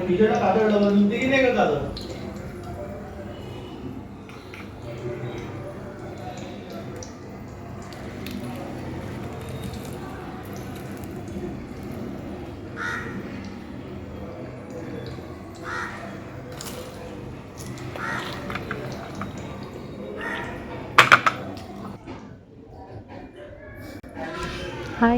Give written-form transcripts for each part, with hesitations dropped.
हाय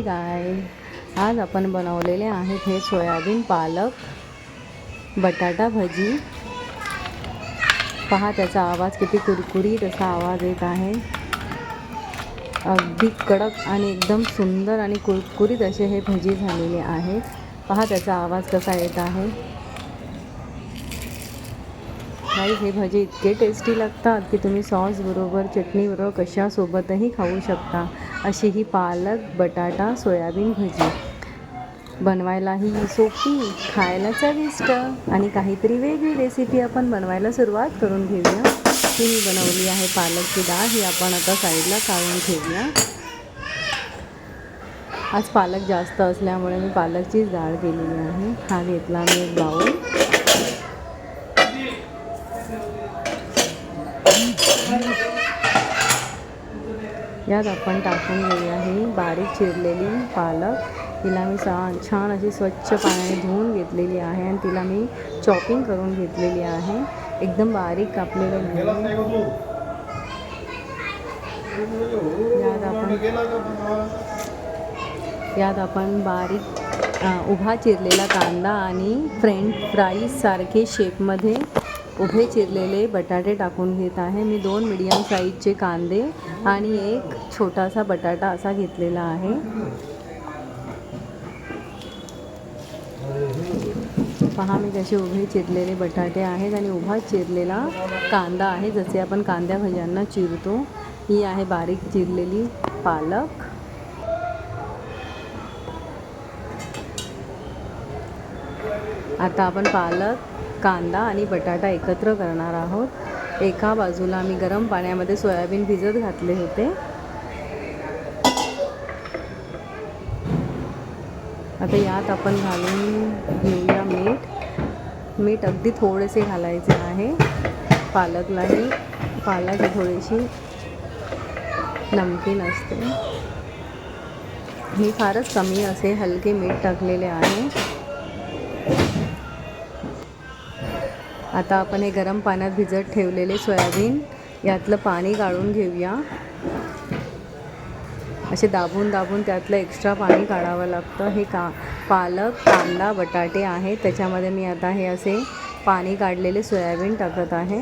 गाय, आज आपण बनवलेले आहेत हे सोयाबीन पालक बटाटा भजी। पहा त्याचा आवाज किती कुरकुरीत असा आवाज येत आहे। अगदी कडक आणि एकदम सुंदर आणि कुरकुरीत असे हे भजी झालेले आहेत। पहा त्याचा आवाज कसा येत आहे। गाईस, हे भजी इतके टेस्टी लागतात की तुम्ही सॉस बरोबर, चटणी बरोबर कशासोबतही खाऊ शकता। अशी ही पालक बटाटा सोयाबीन भजी बनवायलाही सोपी, खायला चविष्ट आणि काहीतरी वेगळी रेसिपी आपण बनवायला सुरुवात करून घेऊया। ही मी बनवली आहे पालकची डाळ, ही आपण आता साईडला काढून ठेवूया। आज पालक जास्त असल्यामुळे मी पालकचीच डाळ केलेली आहे। हा घेतला मी एक बाउल। यात आपण टाकून घेऊया ही बारीक चिरलेली पालक। तिला मी छान अशी स्वच्छ पाण्याने धुवून घेतलेली आहे आणि तिला मी चॉपिंग करून घेतलेली आहे। एकदम बारीक कापलेलं नाही। यात आपण बारीक उभा चिरलेला कांदा आणि फ्रेंच फ्राईज सारखे शेपमध्ये उभे चिरलेले बटाटे टाकून घेत आहे। मी 2 मीडियम साईजचे कांदे आणि एक छोटासा बटाटा असा घेतलेला आहे। पहा मी कसे उभे चिरलेले बटाटे आहेत आणि उभा चिरलेला कांदा आहे, जसे आपण कांद्या भज्यांना चिरतो। ही आहे बारीक चिरलेली पालक। आता आपण पालक, कांदा आणि बटाटा एकत्र करणार आहोत। एका बाजूला मी गरम पाण्यामध्ये सोयाबीन भिजत घातले होते। आता यात आपण घालून घेऊया मीठ अगदी थोडेसे घालायचे आहे। पालकलाही पालक थोडीशी नमकीन असते। मी फारच कमी असे हलके मीठ टाकलेले आहे। आता आपण हे गरम पाण्यात भिजत ठेवलेले सोयाबीन यातलं पाणी काढून घेऊया। असे दाबून दाबून त्यातलं एक्स्ट्रा पाणी काढावं लागतं। हे पालक, कांदा, बटाटे आहेत, त्याच्यामध्ये मी आता हे असे पाणी काढलेले सोयाबीन टाकत आहे।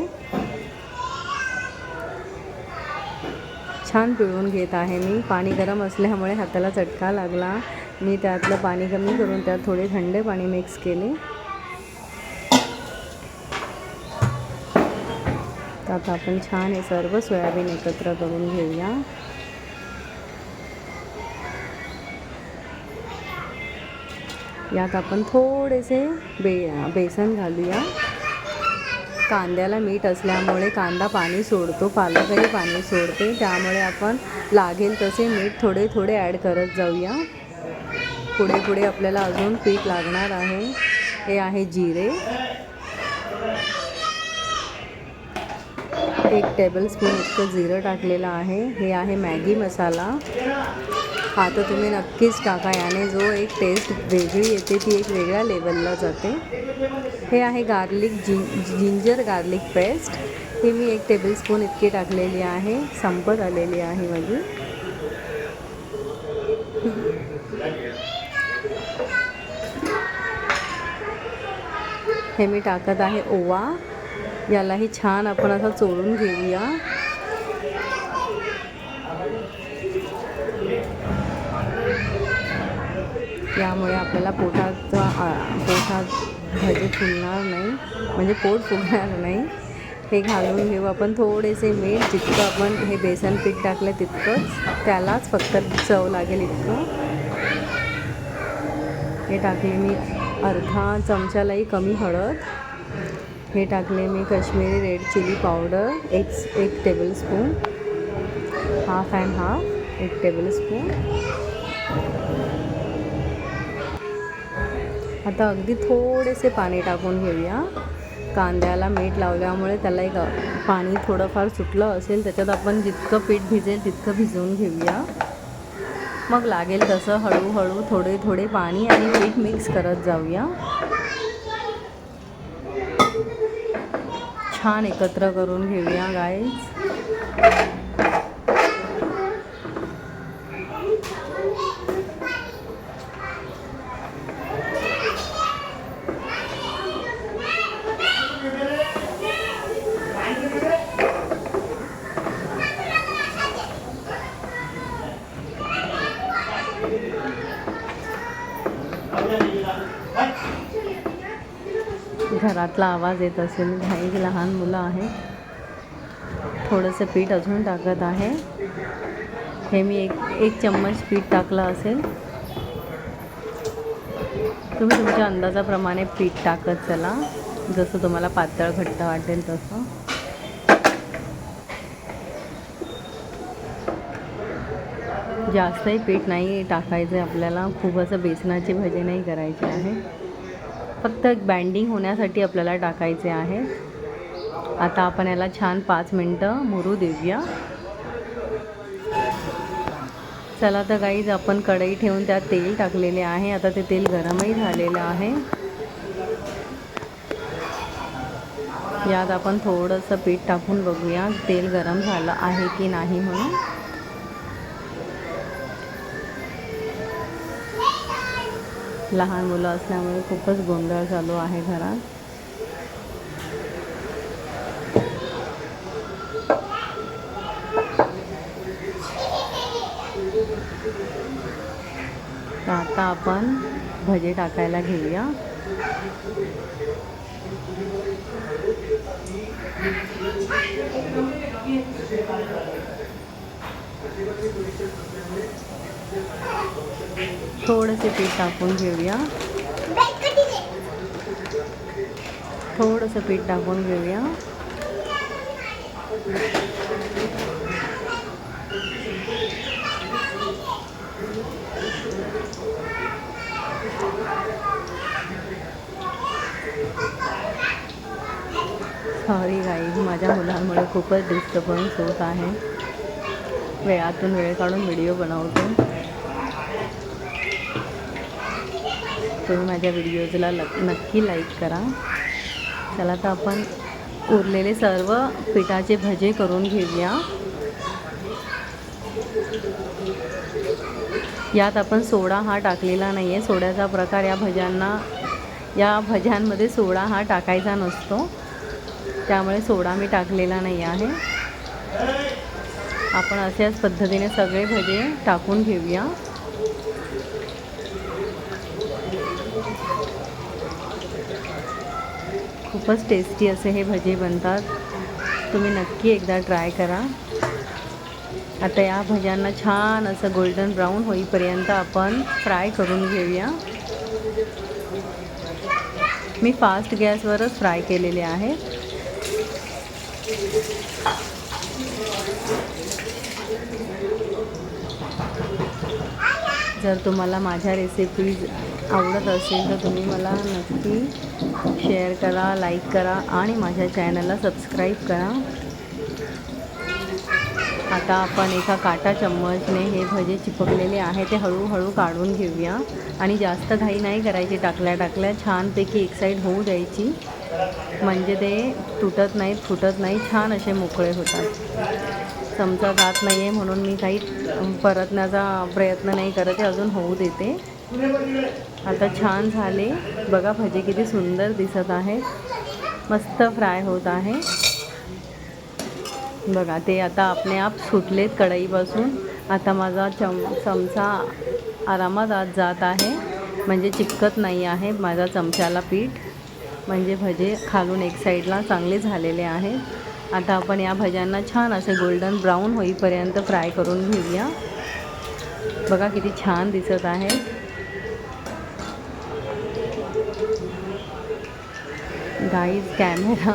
छान पिळून घेत आहे मी। पाणी गरम असल्यामुळे हाताला चटका लागला। मी त्यातलं पाणी कमी करून त्यात थोडे थंड पाणी मिक्स केले। आता आपण छान हे सर्व सोयाबीन एकत्र करून घेऊया। यात आपण थोडेसे बेसन घालूया। कांद्याला मीठ असल्यामुळे कांदा पाणी सोडतो, पालकही पाणी सोडते, त्यामुळे आपण लागेल तसे मीठ थोडे थोडे ॲड करत जाऊया। पुढे पुढे आपल्याला अजून पीठ लागणार आहे। हे आहे जिरे, 1 टेबलस्पून इतकं जिरं टाकलेलं आहे। हे आहे मॅगी मसाला, हा तर तुम्ही नक्कीच टाका। याने जो एक टेस्ट वेगळी येते ती एक वेगळ्या लेवलला जाते। हे आहे जिंजर गार्लिक पेस्ट, हे मी 1 टेबलस्पून इतकी टाकलेली आहे। संपत आलेली आहे माझी। हे मी टाकत आहे ओवा, यालाही छान आपण असं चोळून घेऊया। यामुळे आपल्याला पोटात भजी फुलणार नाही, म्हणजे पोट फुगणार नाही। हे घालून घेऊ आपण थोडेसे मीठ, जितकं आपण हे बेसन पीठ टाकलं तितकंच, त्यालाच फक्त चव लागेल इतकं। हे टाकले मी अर्धा चमचालाही कमी हळद। हे टाकले मी Kashmiri red chilli powder 1 tablespoon, half and half 1 tablespoon. आता अगदी थोडेसे पाणी टाकून घेऊया. कांद्याला मीठ लावल्यामुळे त्याला एक पाणी थोडंफार सुटलं असेल, त्याच्यात आपण जितकं पीठ भिजेल तितकं भिजवून घेऊया. मग लागेल तसं हळूहळू थोडे थोडे पाणी आणि पीठ मिक्स करत जाऊया. छान एकत्र करून घेऊया गाईज. घरातला आवाज येत असेल, घाई लहान मुलं आहेत. थोडंसं पीठ अजून टाकत आहे. हे मी एक चम्मच पीठ टाकलं असेल. तुम्ही तुमच्या अंदाजाप्रमाणे पीठ टाकत चला, जसं तुम्हाला पातळ घट्ट वाटेल तसं. जास्तही पीठ नाही टाकायचं आपल्याला, खूप असं बेसनाची भजी नाही करायची आहे. फक्त बँडिंग होण्यासाठी आपल्याला टाकायचे आहे. आता आपण याला छान 5 मिनटं मुरू देऊया. चला तर गाईज, आपण कढई ठेवून त्यात तेल टाकलेले आहे. आता ते तेल गरमही झालेलं आहे. यात आपण थोडंसं पीठ टाकून बघूया तेल गरम झालं आहे की नाही म्हणून. लहान मुलं असल्यामुळे खूपच गोंधळ चालू आहे घरात. तर आता आपण भजे टाकायला घेऊया. थोडेसे पीठ टाकून घेऊया. थोडंसं पीठ टाकून घेऊया. सॉरी गाईज, माझ्या मुलांमुळे खूपच डिस्टर्बन्स होत आहे. वेळातून वेळ काढून व्हिडिओ बनवतो. तुम्ही माझ्या व्हिडिओजला नक्की लाईक करा. चला तर आपण उरलेले सर्व पिठाचे भजे करून घेऊया. यात आपण सोडा हा टाकलेला नाही आहे. सोड्याचा प्रकार या भज्यांमध्ये सोडा हा टाकायचा नसतो, त्यामुळे सोडा मी टाकलेला नाही आहे. आपण अशाच पद्धतीने सगळे भजे टाकून घेऊया. खूपच टेस्टी असे हे भजे बनतात. तुम्ही नक्की एकदा ट्राय करा. आता या भज्यांना छान असं गोल्डन ब्राऊन होईपर्यंत आपण फ्राय करून घेऊया. मी फास्ट गॅसवरच फ्राय केलेले आहेत. जर तुम्हाला माझ्या रेसिपीज आवडत असेल तर तुम्ही मला नक्की शेअर करा, लाईक करा आणि माझ्या चॅनलला सबस्क्राईब करा. आता आपण एका काटा चम्मचने हे भजे चिपकलेले आहे ते हळूहळू काढून घेऊया. आणि जास्त घाई नाही करायची, टाकल्या टाकल्या छानपैकी एक साईड होऊ द्यायची, म्हणजे ते तुटत नाहीत, फुटत नाही, छान असे मोकळे होतात. चमचा जात नाही आहे म्हणून मी काही परतण्याचा प्रयत्न नाही करत आहे, अजून होऊ देते. आता छान झाले बघा, भजे किती सुंदर दिसत आहे, मस्त फ्राय होत आहे बघा. ते आता आपले आप सुटलेत कढईपासून. आता माझा चमचा आरामात आत जात आहे, म्हणजे चिपकत नाही आहे माझ्या चमच्याला पीठ, म्हणजे भजे खालून एक साईडला चांगले झालेले आहेत. आता आपण या भज्यांना छान असे गोल्डन ब्राऊन होईपर्यंत फ्राय करून घेऊया. बघा किती छान दिसत आहे. गाईज, कॅमेरा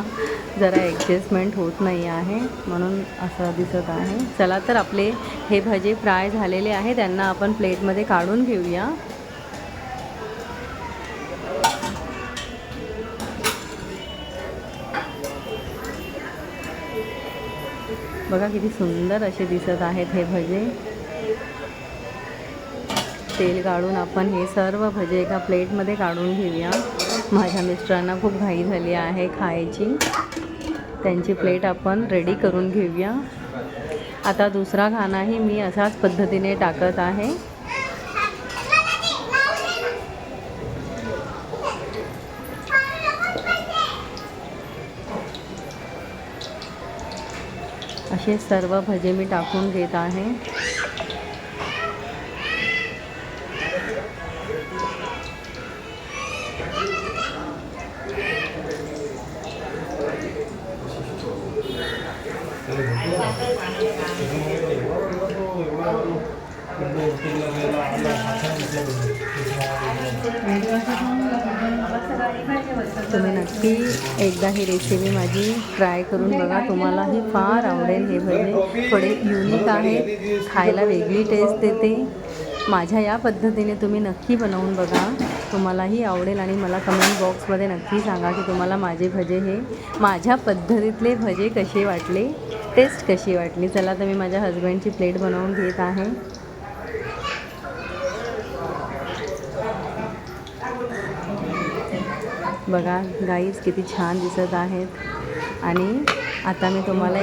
जरा ॲडजस्टमेंट होत नाही आहे म्हणून असं दिसत आहे. चला तर आपले हे भजे फ्राय झालेले आहे, त्यांना आपण प्लेटमध्ये काढून घेऊया. बघा किती सुंदर असे दिसत आहेत हे भजे. तेल काढून आपण हे सर्व भजे एका प्लेटमध्ये काढून घेऊया. माझ्या मिस्टरांना खूप घाई झाली आहे खायची. त्यांची प्लेट आपण रेडी करून घेऊया. आता दुसरा घाणाही मी अशाच पद्धतीने टाकत आहे. असे सर्व भजे मी टाकून घेत आहे. तुम्ही नक्की एकदा ही रेसिपी माझी ट्राय करून बघा. तुम्हालाही फार आवडेल. हे भजे थोडे युनिक आहे, खायला वेगळी टेस्ट देते. माझ्या या पद्धतीने तुम्ही नक्की बनवून बघा, तुम्हालाही आवडेल. आणि मला कमेंट बॉक्समध्ये नक्की सांगा की तुम्हाला माझे भजे हे माझ्या पद्धतीतले भजे कसे वाटले, टेस्ट कशी वाटली. चला तर मी माझ्या हजबंडची प्लेट बनवून घेत आहे. बघा गाईज किती छान दिसत आहेत. आणि आता मी तुम्हाला